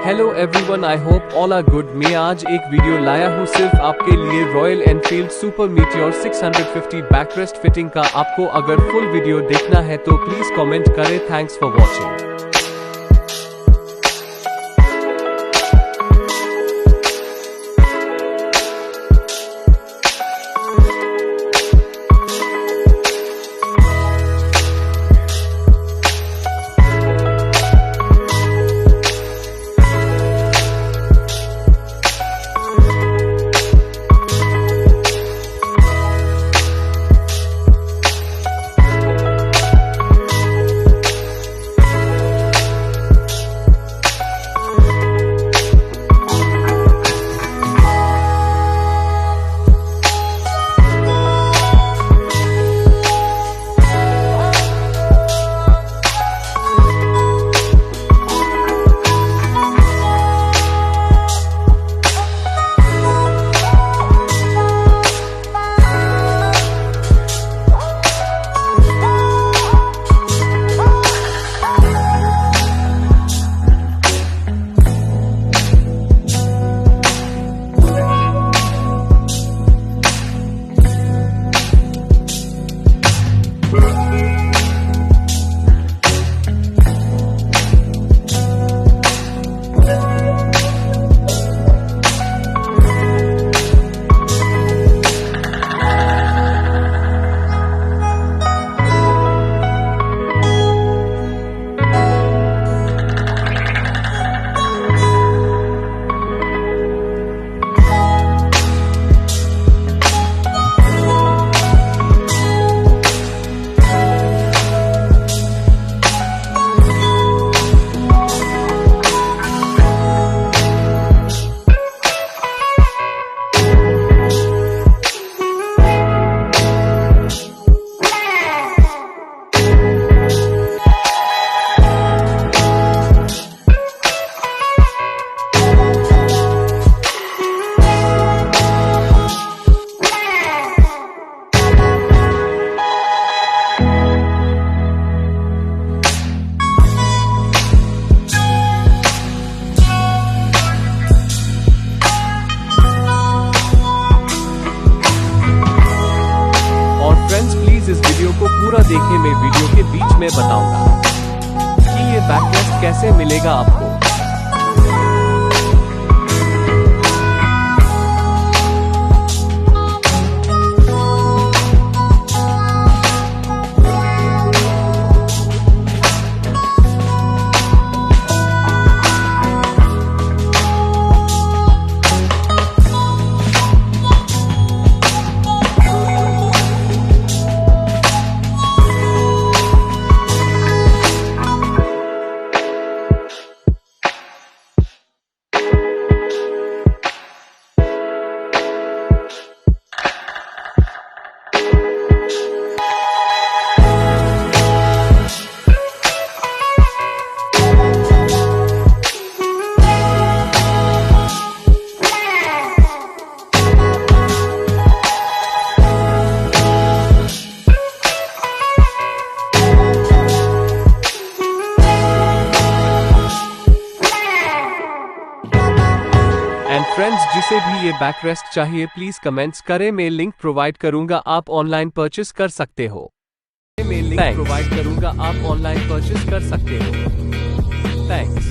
Hello everyone, I hope all are good. मैं आज एक वीडियो लाया हूँ सिर्फ आपके लिए Royal Enfield Super Meteor 650 backrest fitting का। आपको अगर फुल वीडियो देखना है तो प्लीज कमेंट करें। Thanks for watching. इस वीडियो को पूरा देखें। मैं वीडियो के बीच में बताऊंगा कि ये बैकरेस्ट कैसे मिलेगा आपको। एंड फ्रेंड्स, जिसे भी ये बैकरेस्ट चाहिए प्लीज कमेंट्स करें। मैं लिंक प्रोवाइड करूंगा, आप ऑनलाइन परचेस कर सकते हो। मैं लिंक प्रोवाइड करूंगा, आप ऑनलाइन परचेस कर सकते हो। थैंक्स।